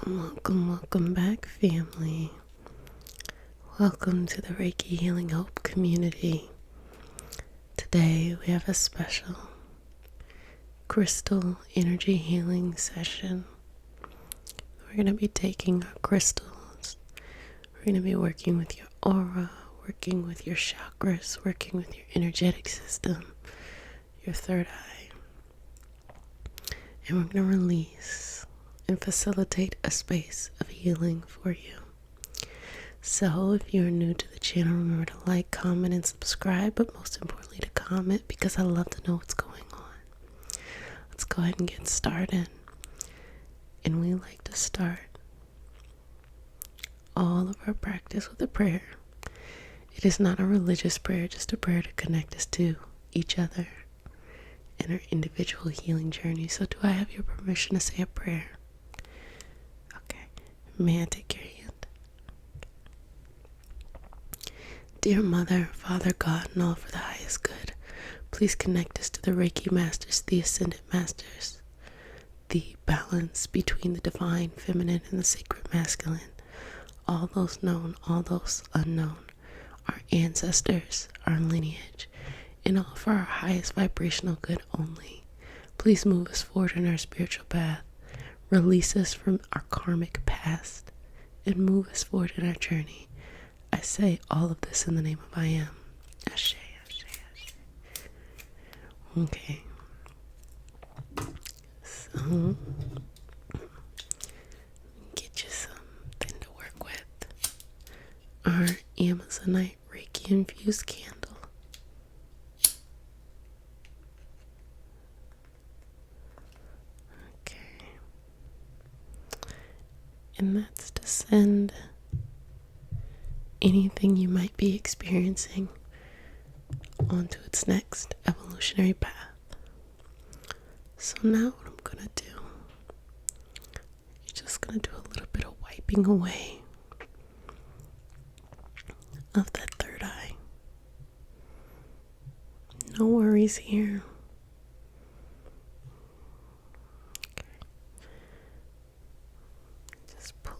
Welcome back, family. Welcome to the Reiki Healing Hope community. Today we have a special crystal energy healing session. We're going to be taking our crystals. We're going to be working with your aura, working with your chakras, working with your energetic system, your third eye. And we're going to release and facilitate a space of healing for you. So if you're new to the channel, remember to like, comment, and subscribe, but most importantly to comment, because I love to know what's going on. Let's go ahead and get started. And we like to start all of our practice with a prayer. It is not a religious prayer, just a prayer to connect us to each other in our individual healing journey. So do I have your permission to say a prayer? Okay. May I take your hand? Dear Mother, Father, God, and all for the highest good, please connect us to the Reiki Masters, the Ascended Masters, the balance between the divine feminine and the sacred masculine, all those known, all those unknown, our ancestors, our lineage, and all for our highest vibrational good only. Please move us forward in our spiritual path, release us from our karmic past, and move us forward in our journey. I say all of this in the name of I Am. Ashe, Ashe, Ashe. Okay. So, get you something to work with. Our Amazonite Reiki infused candle. And that's to send anything you might be experiencing onto its next evolutionary path. So now what I'm going to do, you're just going to do a little bit of wiping away of that third eye. No worries here.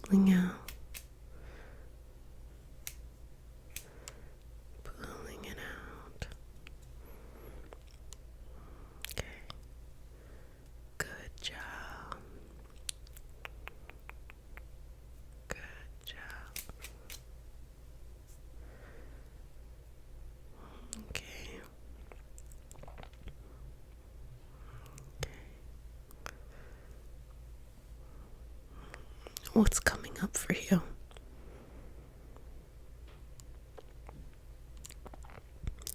Pulling out, pulling it out. Okay, good job. Good job. Okay. What's coming up for you?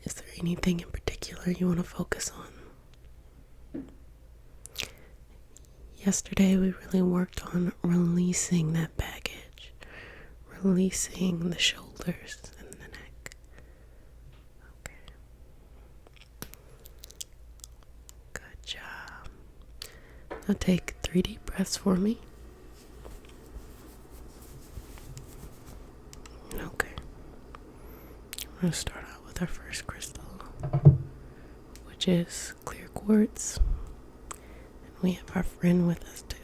Is there anything in particular you want to focus on? Yesterday we really worked on releasing that baggage, releasing the shoulders and the neck. Okay. Good job. Now take 3 deep breaths for me. Okay. We're going to start out with our first crystal, which is clear quartz. And we have our friend with us too.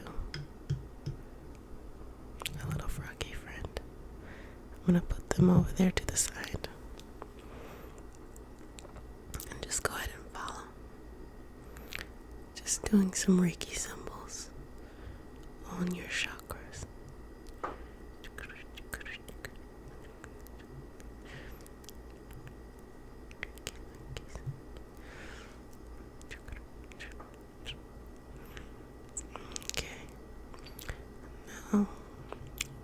A little froggy friend. I'm going to put them over there to the side. And just go ahead and follow. Just doing some Reiki symbols on your chakras.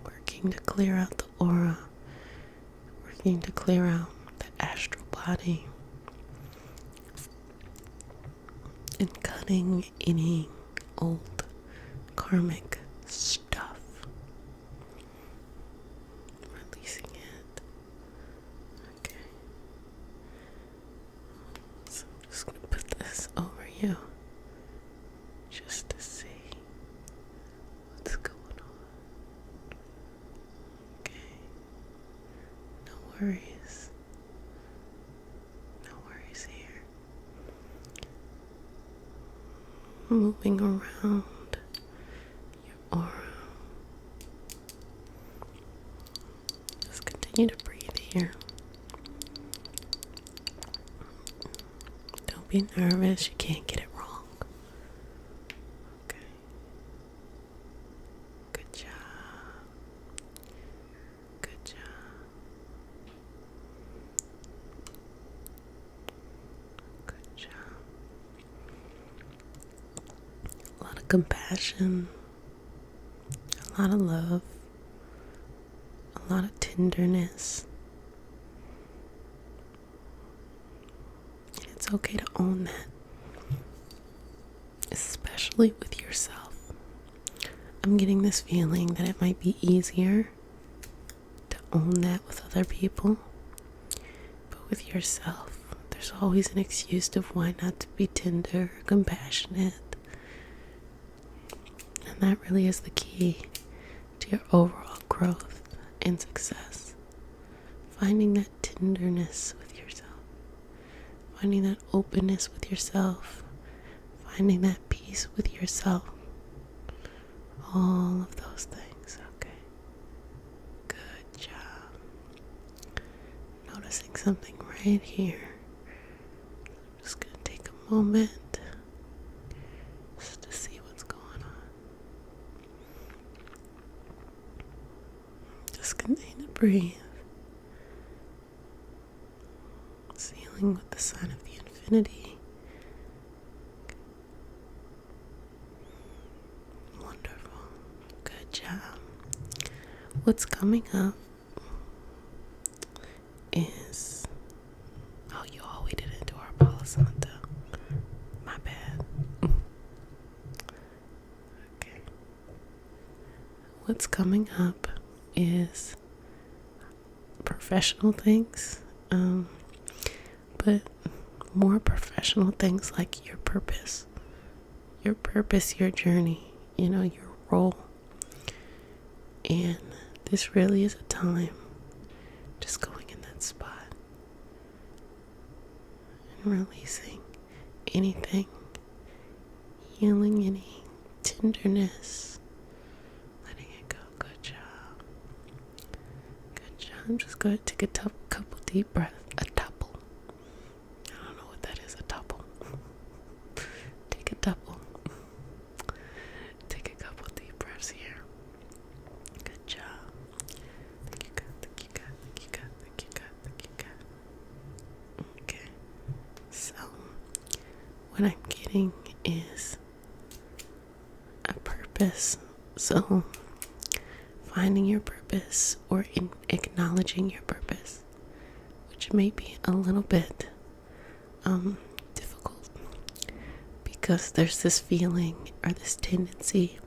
Working to clear out the aura, working to clear out the astral body, and cutting any old karmic stuff, releasing it. Okay, so I'm just going to put this over you just to see what's going on. Okay, no worries. No worries here. Moving around your aura, you to breathe here. Don't be nervous. You can't get it wrong. Okay. Good job. Good job. Good job. A lot of compassion. A lot of love. A lot of tenderness. And it's okay to own that, especially with yourself. I'm getting this feeling that it might be easier to own that with other people, but with yourself, there's always an excuse of why not to be tender or compassionate. And that really is the key to your overall growth and success. Finding that tenderness with yourself, finding that openness with yourself, finding that peace with yourself, all of those things. Okay, good job. Noticing something right here. I'm just gonna take a moment just to see what's going on. Just continue to breathe. Sealing with the sign of the infinity. Wonderful. Good job. What's coming up is... Oh, you all we didn't do our Palo Santo. My bad. Okay. What's coming up is professional things, but more professional things like your purpose, your journey, your role. And this really is a time just going in that spot and releasing anything, healing any tenderness, letting it go. Good job. Good job. Just go ahead, take a couple deep breaths. A double. I don't know what that is, a double. Take a double. Take a couple deep breaths here. Good job. Thank you, God. Thank you, God. Thank you, God. Thank you, God. Thank you, God. Okay. So, what I'm getting is a purpose. So, finding your purpose or acknowledging your purpose, which may be a little bit difficult because there's this feeling or this tendency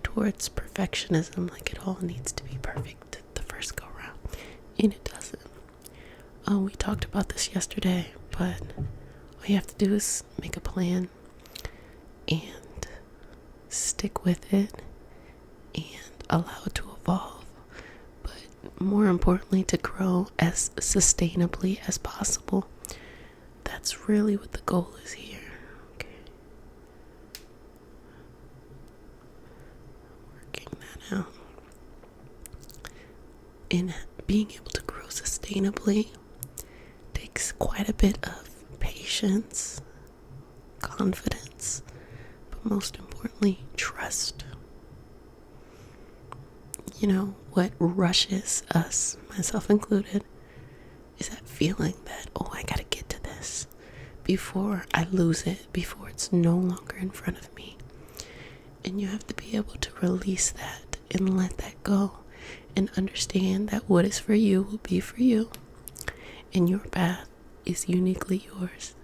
towards perfectionism, like it all needs to be perfect the first go round, and it doesn't. We talked about this yesterday, but all you have to do is make a plan and stick with it and allow it to evolve, but more importantly, to grow as sustainably as possible. That's really what the goal is here. Okay. Working that out. And being able to grow sustainably takes quite a bit of patience, confidence, but most importantly, trust. What rushes us, myself included, is that feeling that, I gotta get to this before I lose it, before it's no longer in front of me. And you have to be able to release that and let that go and understand that what is for you will be for you, and your path is uniquely yours.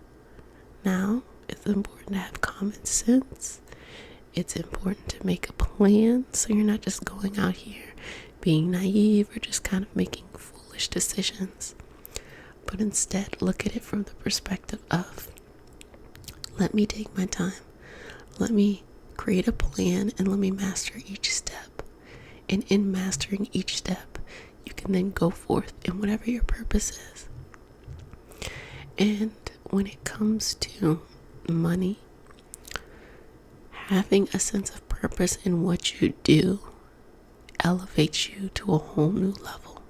Now, it's important to have common sense. It's important to make a plan so you're not just going out here being naive or just kind of making foolish decisions, but instead look at it from the perspective of, let me take my time, let me create a plan, and let me master each step. And in mastering each step, you can then go forth in whatever your purpose is. And when it comes to money, having a sense of purpose in what you do elevates you to a whole new level.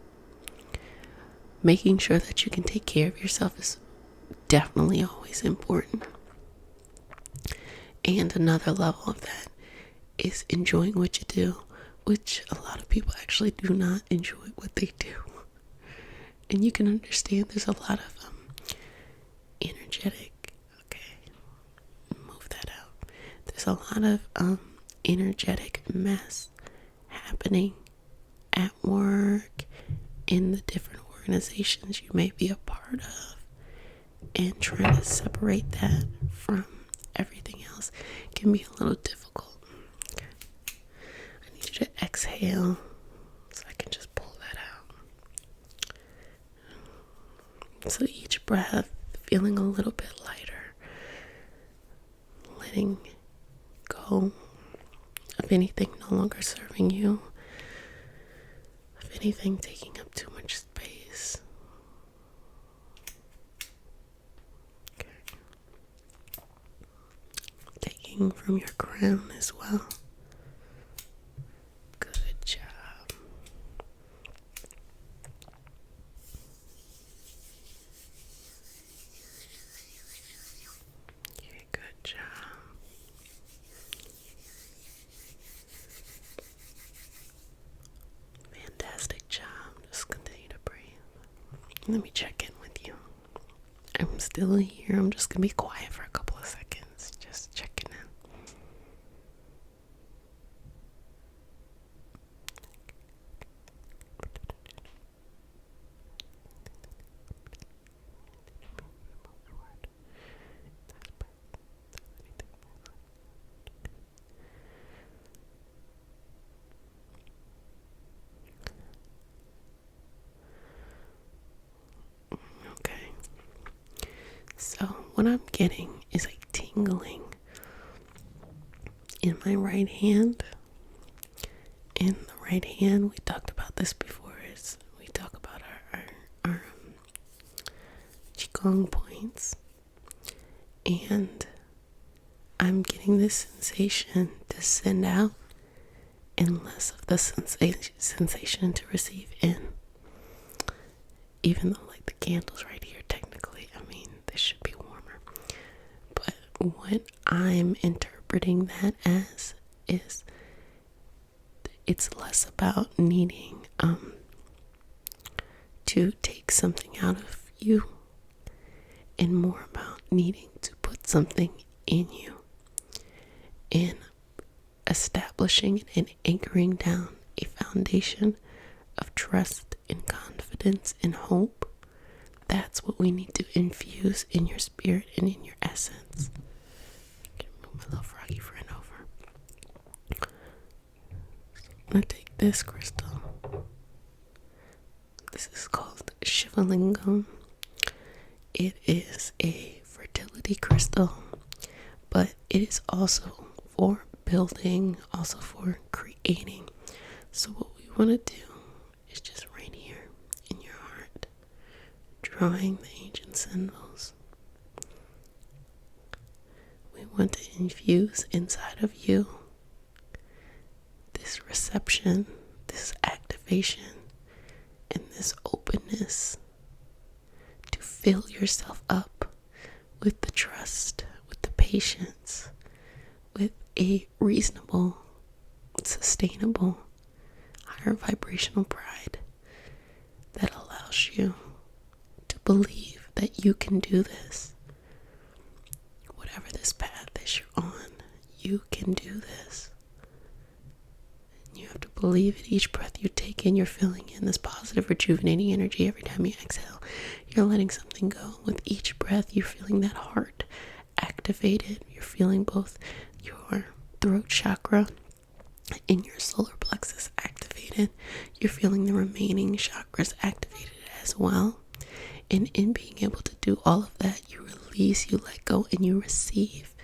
making sure that you can take care of yourself is definitely always important. And another level of that is enjoying what you do, which a lot of people actually do not enjoy what they do. And you can understand there's a lot of energetic, okay, move that out. There's a lot of energetic mess happening at work, in the different organizations you may be a part of, and trying to separate that from everything else can be a little difficult. Okay. I need you to exhale so I can just pull that out. So each breath, feeling a little bit lighter, letting go of anything no longer serving you, of anything taking up too much space. Okay. Taking from your crown as well. Good job. Okay, good job. Fantastic job. Just continue to breathe. Let me check in with you. I'm still here. I'm just going to be quiet for a couple of seconds. Just checking in. Okay. So what I'm getting is like tingling in my right hand. In the right hand, we talked about this before. We talk about our qigong points, and I'm getting this sensation to send out and less of the sensation to receive in. Even though like the candle's right here, technically, I mean, this should be warmer. But what I'm interpreting that as is it's less about needing to take something out of you and more about needing to put something in you and establishing and anchoring down a foundation of trust and confidence and hope. That's what we need to infuse in your spirit and in your essence. I can move my little froggy friend over. I'm going to take this crystal. This is called Shiva Lingam. It is a fertility crystal, but it is also for building, also for creating. So what we want to do is just right here in your heart, drawing the ancient symbols. We want to infuse inside of you this reception, this activation, and this openness to fill yourself up with the trust, with the patience, with a reasonable, sustainable, higher vibrational pride that allows you to believe that you can do this. Whatever this path is you're on, you can do this. You have to believe at each breath you take in, you're filling in this positive, rejuvenating energy. Every time you exhale, you're letting something go. With each breath, you're feeling that heart activated. You're feeling both your throat chakra and your solar plexus activated. You're feeling the remaining chakras activated as well. And in being able to do all of that, you release, you let go, and you receive.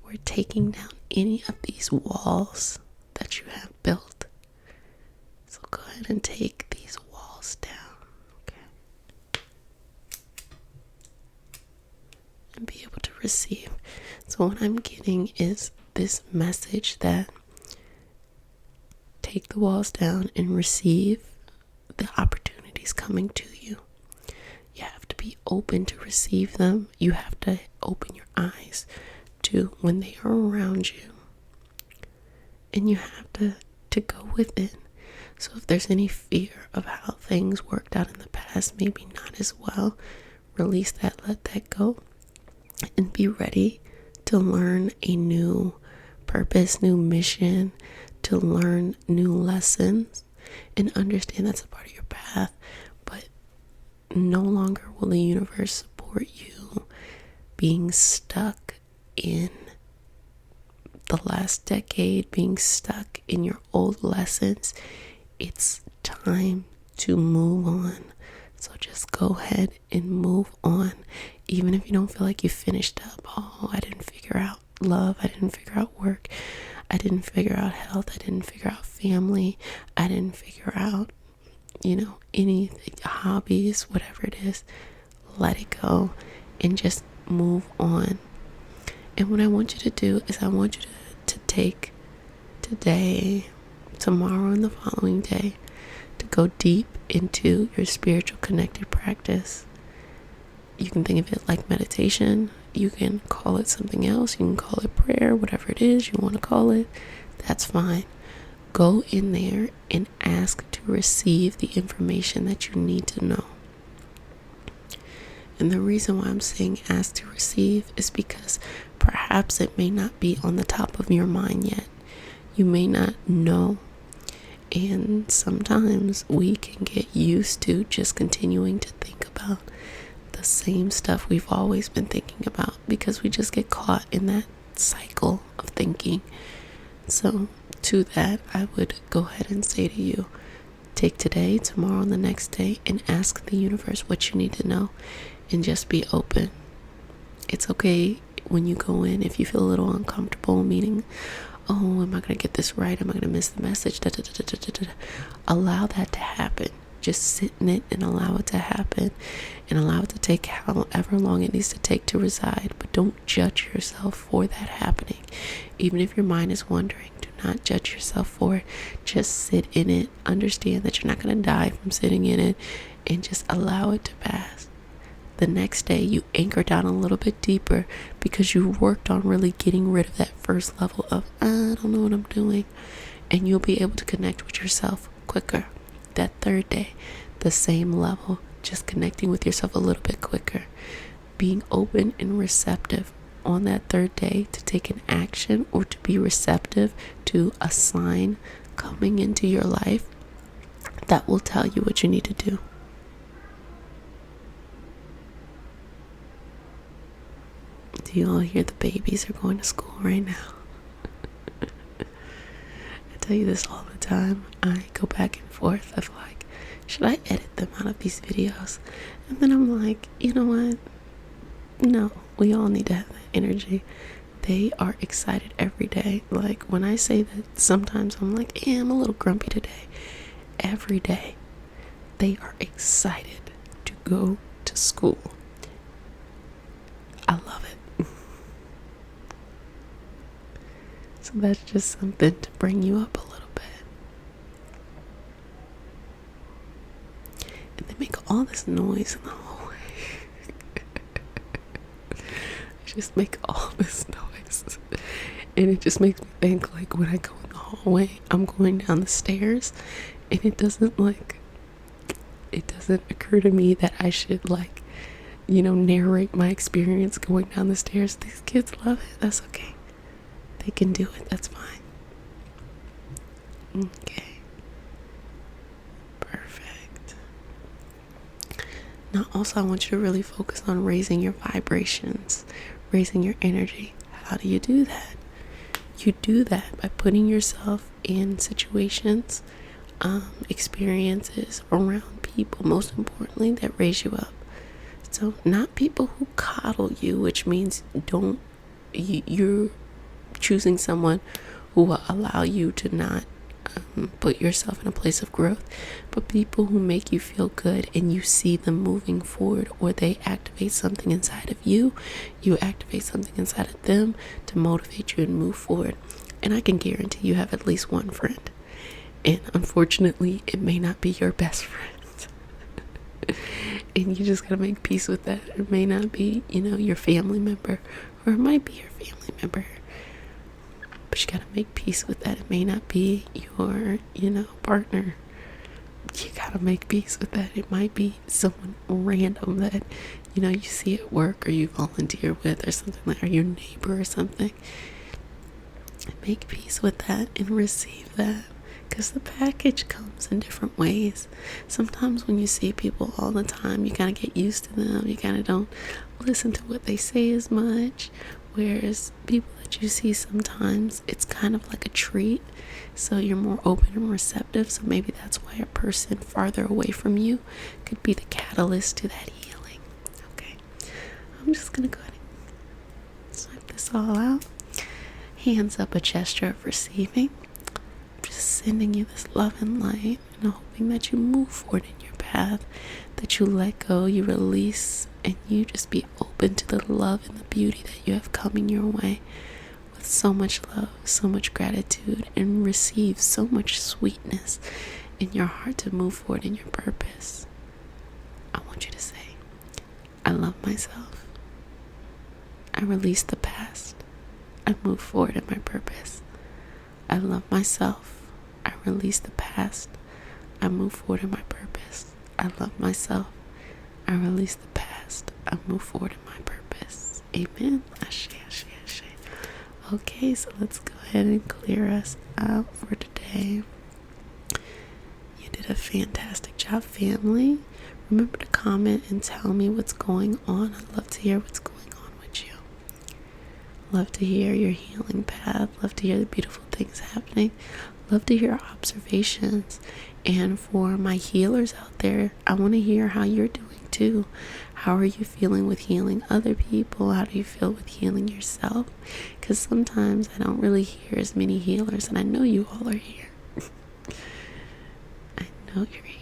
We're taking down any of these walls that you have built. So go ahead and take these walls down, okay? And be able to receive. So what I'm getting is this message that take the walls down and receive the opportunities coming to you. be open to receive them. You have to open your eyes to when they are around you. And you have to go with it. So if there's any fear of how things worked out in the past, maybe not as well, release that, let that go, and be ready to learn a new purpose, new mission, to learn new lessons, and understand that's a part of your path. But no longer will the universe support you being stuck in the last decade, being stuck in your old lessons. It's time to move on. So just go ahead and move on. Even if you don't feel like you finished up. Oh, I didn't figure out love. I didn't figure out work. I didn't figure out health. I didn't figure out family. I didn't figure out, anything, hobbies, whatever it is. Let it go and just move on. And what I want you to do is I want you to take today, tomorrow, and the following day to go deep into your spiritual connected practice. You can think of it like meditation. You can call it something else. You can call it prayer, whatever it is you want to call it. That's fine. Go in there and ask to receive the information that you need to know. And the reason why I'm saying ask to receive is because perhaps it may not be on the top of your mind yet. You may not know. And sometimes we can get used to just continuing to think about the same stuff we've always been thinking about because we just get caught in that cycle of thinking. So to that, I would go ahead and say to you, take today, tomorrow, and the next day and ask the universe what you need to know and just be open. It's okay when you go in if you feel a little uncomfortable, meaning, oh, am I going to get this right? Am I going to miss the message? Allow that to happen. Just sit in it and allow it to happen and allow it to take however long it needs to take to reside. But don't judge yourself for that happening. Even if your mind is wandering, do not judge yourself for it. Just sit in it. Understand that you're not going to die from sitting in it and just allow it to pass. The next day you anchor down a little bit deeper because you worked on really getting rid of that first level of I don't know what I'm doing, and you'll be able to connect with yourself quicker. That third day, the same level, just connecting with yourself a little bit quicker, being open and receptive on that third day to take an action or to be receptive to a sign coming into your life that will tell you what you need to do. Do you all hear the babies are going to school right now? I tell you this all the time. I go back and forth of like, should I edit them out of these videos? And then I'm like, you know what? No, we all need to have that energy. They are excited every day. Like when I say that sometimes I'm like, I'm a little grumpy today. Every day they are excited to go to school. I love it. So that's just something to bring you up a little bit. And they make all this noise in the hallway. They just make all this noise. And it just makes me think like when I go in the hallway, I'm going down the stairs and it doesn't occur to me that I should narrate my experience going down the stairs. These kids love it. That's okay. They can do it. That's fine. Okay. Perfect. Now also I want you to really focus on raising your vibrations, raising your energy. How do you do that? You do that by putting yourself in situations, experiences around people, most importantly, that raise you up. So not people who coddle you, which means you're choosing someone who will allow you to not put yourself in a place of growth, but people who make you feel good and you see them moving forward, or they activate something inside of you, you activate something inside of them to motivate you and move forward. And I can guarantee you have at least one friend, and unfortunately it may not be your best friend. And you just gotta make peace with that. It may not be, your family member, or it might be your family member, but you gotta make peace with that. It may not be your, partner. You gotta make peace with that. It might be someone random that, you see at work, or you volunteer with, or something like, or your neighbor or something. Make peace with that and receive that, because the package comes in different ways. Sometimes when you see people all the time, you kind of get used to them. You kind of don't listen to what they say as much. Whereas people that you see sometimes, it's kind of like a treat. So you're more open and receptive. So maybe that's why a person farther away from you could be the catalyst to that healing. Okay. I'm just going to go ahead and swipe this all out. Hands up, a gesture of receiving. Just sending you this love and light, and hoping that you move forward in your path, that you let go, you release, and you just be open to the love and the beauty that you have coming your way with so much love, so much gratitude, and receive so much sweetness in your heart to move forward in your purpose. I want you to say, I love myself. I release the past. I move forward in my purpose. I love myself. I release the past. I move forward in my purpose. I love myself. I release the past. I move forward in my purpose. Amen. Ashe, ashe, ashe. Okay, so let's go ahead and clear us out for today. You did a fantastic job, family. Remember to comment and tell me what's going on. I'd love to hear what's going on with you. Love to hear your healing path. Love to hear the beautiful things happening. Love to hear observations. And for my healers out there, I want to hear how you're doing too. How are you feeling with healing other people? How do you feel with healing yourself? Because sometimes I don't really hear as many healers, and I know you all are here. I know you're here.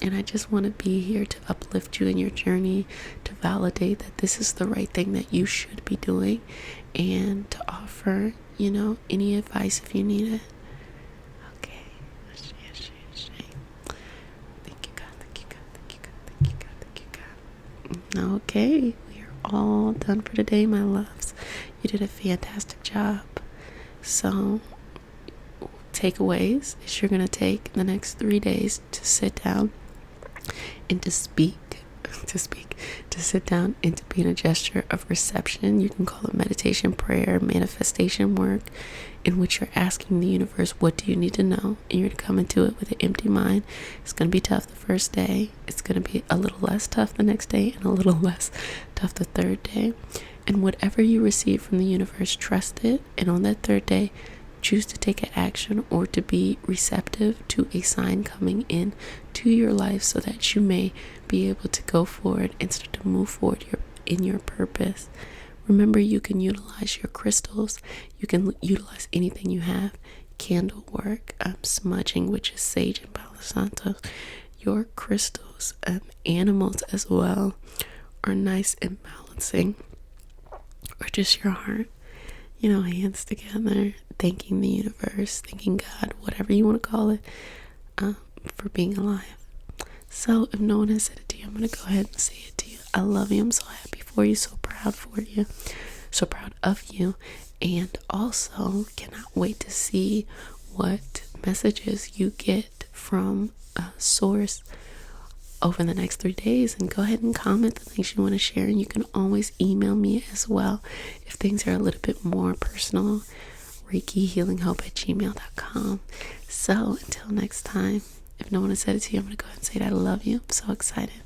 And I just want to be here to uplift you in your journey, to validate that this is the right thing that you should be doing, and to offer, any advice if you need it. Okay. Thank you, God. Thank you, God. Thank you, God. Thank you, God. Thank you, God. Okay. We are all done for today, my loves. You did a fantastic job. So, takeaways is you're going to take the next 3 days to sit down and to sit down and to be in a gesture of reception. You can call it meditation, prayer, manifestation work, in which you're asking the universe, what do you need to know? And you're to come into it with an empty mind. It's going to be tough the first day. It's going to be a little less tough the next day, and a little less tough the third day. And whatever you receive from the universe, trust it. And on that third day, choose to take an action or to be receptive to a sign coming in to your life, so that you may be able to go forward and start to move forward in your purpose. Remember, you can utilize your crystals. You can utilize anything you have. Candle work, smudging, which is sage and Palo Santo. Your crystals, animals as well, are nice and balancing. Or just your heart. Hands together, thanking the universe, thanking God, whatever you want to call it, for being alive. So if no one has said it to you, I'm going to go ahead and say it to you. I love you. I'm so happy for you, so proud for you, so proud of you, and also cannot wait to see what messages you get from Source over the next 3 days. And go ahead and comment the things you want to share, and you can always email me as well if things are a little bit more personal. ReikiHealingHope@gmail.com. So until next time, if no one has said it to you, I'm going to go ahead and say that I love you. I'm so excited.